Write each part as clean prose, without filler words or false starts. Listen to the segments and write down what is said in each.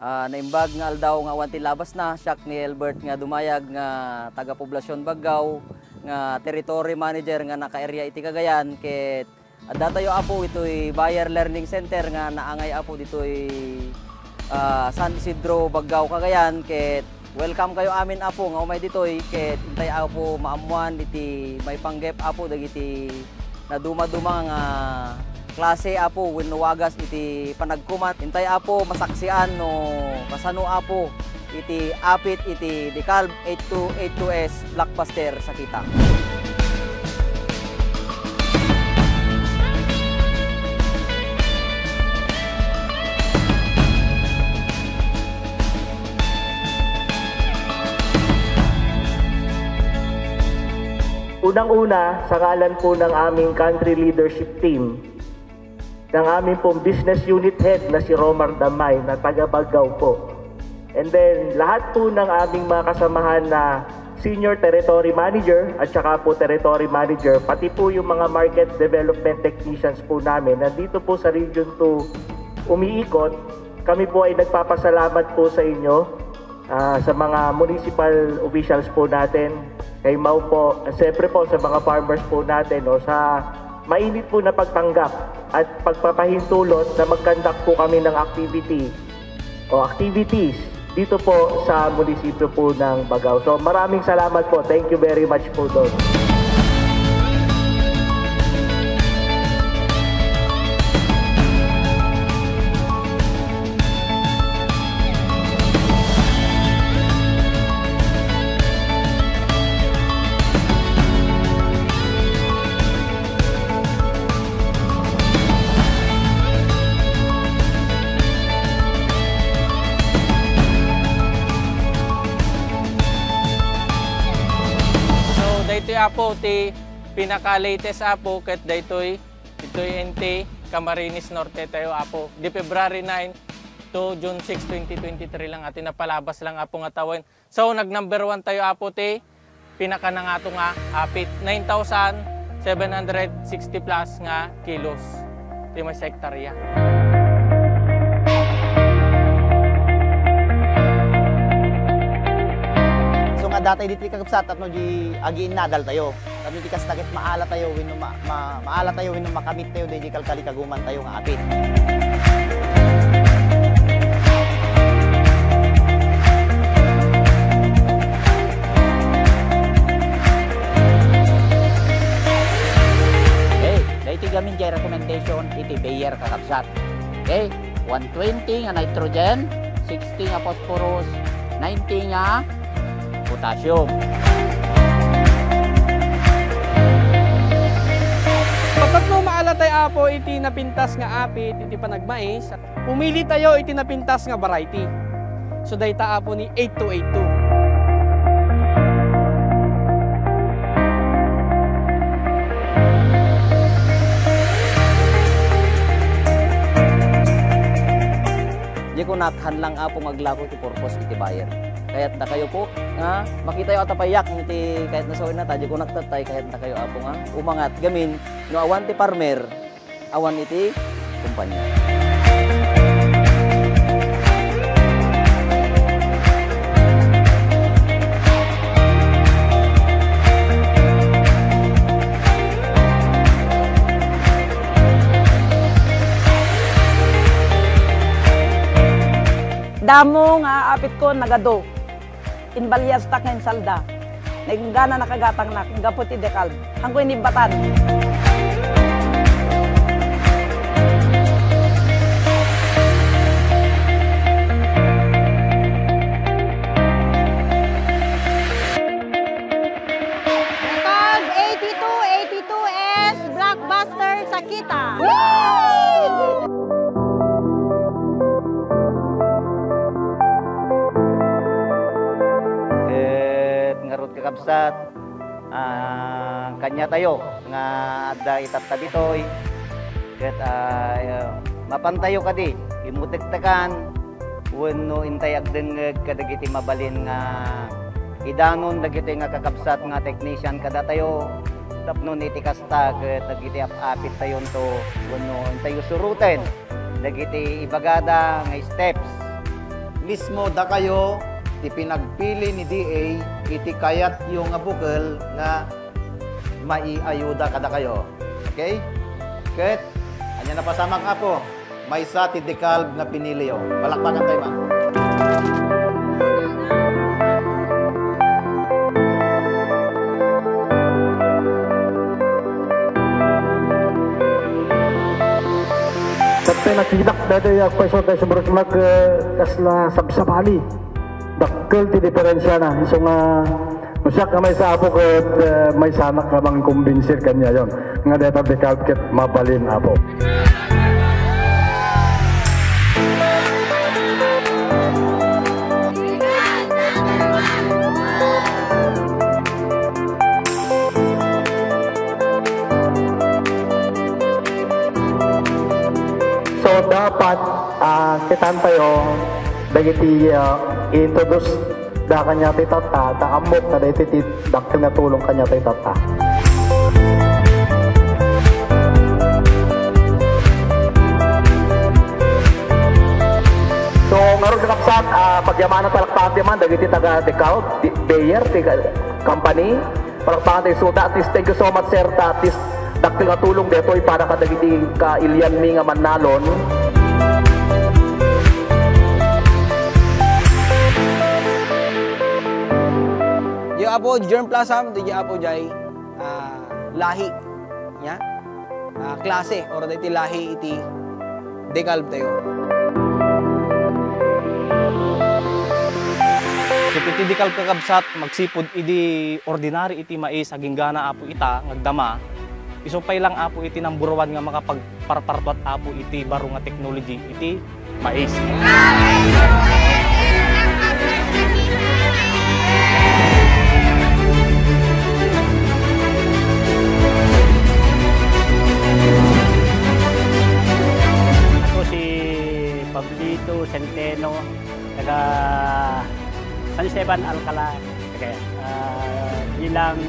Naimbag nga aldaw nga wanti labas na siya ni Albert nga dumayag nga taga-poblasyon Baggaw nga territory manager nga naka-area iti Cagayan ket adda tayo apo ito'y Bayer Learning Center nga naangay apo dito'y San Isidro Baggaw Cagayan ket welcome kayo amin apo nga umay dito'y ket intay apo maamuan iti may panggep apo dagiti na duma-duma nga klase apo wenno wagas iti panagkuman intay apo masaksian no kasano apo iti apit iti Decalb 8282S Blockbuster sa kita. Unang-una, sa ngalan po ng aming country leadership team, ng aming pong business unit head na si Romar Damay na taga Baggaw po. And then lahat po ng aming mga kasamahan na senior territory manager at saka po territory manager, pati po yung mga market development technicians po namin, nandito po sa Region 2 umiikot. Kami po ay nagpapasalamat po sa inyo, sa mga municipal officials po natin, kay Mau po, siyempre po sa mga farmers po natin, sa mainit po na pagtanggap at pagpapahintulot na mag-conduct po kami ng activities dito po sa munisipyo po ng Baggaw. So maraming salamat po. Thank you very much po doon. Daytoy apo ti pinaka-latest apo ket daytoy enti Camarines Norte tayo apo. Di February 9 to June 6, 2023 lang atin napalabas lang apo nga tawon. So nag number 1 tayo apo ti pinaka na nga ato nga apit 9,760 plus nga kilos ti may hektarya. Datay dito kakabsat at no di agiin nadal tayo. Kami di kas takit maala tayo wenno maala tayo wenno makamit tayo di kalkali kaguman tayo nga apit. Okay, dahiti gamin jay recommendation iti Bayer kakabsat. Okay, 120 nga nitrogen, 60 nga phosphorus, 90 nga potassium. Pagkat no maala tayo apo iti napintas nga apit iti panagmais, pumili tayo iti napintas nga variety. So dayta apo ni 8282. Di ko nathan lang apo maglako ti purpose iti Bayer. Kaya't na kayo po nga makita yung atapayak iti kahit nasawin na tadyo ko nagtatay kahit na kayo apo nga umangat gamin no awan ti farmer awan iti kumpanya. Damo nga apit ko nagado. Inbalyas tak ngayon salda. Naginggana nakagatang na, gapot ti Decalb. Ang ko inibatan. Decalb 8282S Blockbuster sa kita. Kakabsat, kanya tayo nga adda itatabitoy ket mapantayo kadi imutektekan wenno intay agdengeg kadagiti mabalin nga idanon dagiti nga kakabsat nga technician kada tayo tapnon iti kasta ket dagiti apit tayon to wenno intay suruten dagiti ibagada nga steps mismo da kayo ipinagpili ni DA iti kayat yung nga bukal nga maiayuda kada kayo. Okay? Ket, anya na pasamang apo, may sa ti DeKalb nga pinili yo. Palakpakan tayo, ma'am. Tapos nakidak dada yung pwesto tayo sa burot kasla sabsabali. Dakkel ti diferensya na. So nga, masyak ka may sa apo kat may sanak ka bang kumbinsir kanya yon. Nga data DeKalb ket mabalin apo. So dapat kitan tayo dagiti introduce da kanya ti tata ta amok ta dagiti dakkel na tulong kanya ti tata. So ngaron kakapsat pagyamanan palakpakan man dagiti taga DeKalb Bayer ti company palakpakan ti suda at thank you so much sir ta at daktil nga tulong detoy para kadagiti ka Ilian mi nga manalon. Yung apo Germ Plaza, yung apo jay lahi nya klase or iti lahi iti DeKalb tayo. So iti DeKalb kakabsat magsipod idi ordinary iti mais aging gana apo ita ngagdama. Isupay lang apo iti number 1 nga makapagparparbat apo iti baro nga technology iti mais. Ako si Pablito Centeno, taga San Esteban, Alcala. Bilang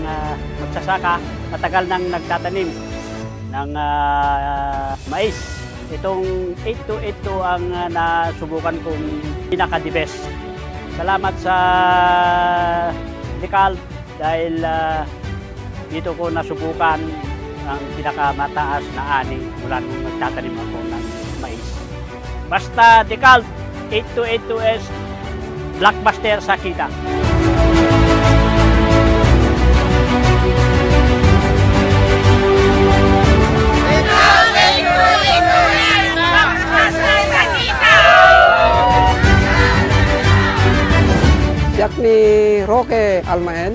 magsasaka, matagal nang nagtatanim ng mais. Itong 8282 ang nasubukan kong pinaka-the best. Salamat sa DeKalb dahil dito ko nasubukan ang pinakamataas na ani mula nung nagtatanim ako ng mais. Basta DeKalb 8282S Blockbuster sa kita. Siyak ni Roque Almaen,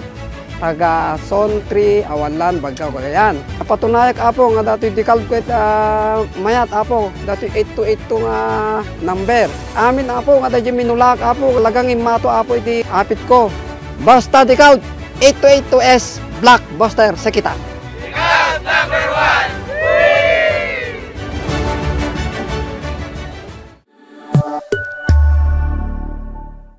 taga Zone 3, Awanlan, Bagao, Cagayan. Patunayak apo nga dati DeKalb ket mayat apo, dati 8282 nga number. Amin apo nga dati minulak apo, lagang imato apo iti apit ko. Basta DeKalb 8282S Blockbuster sa kita.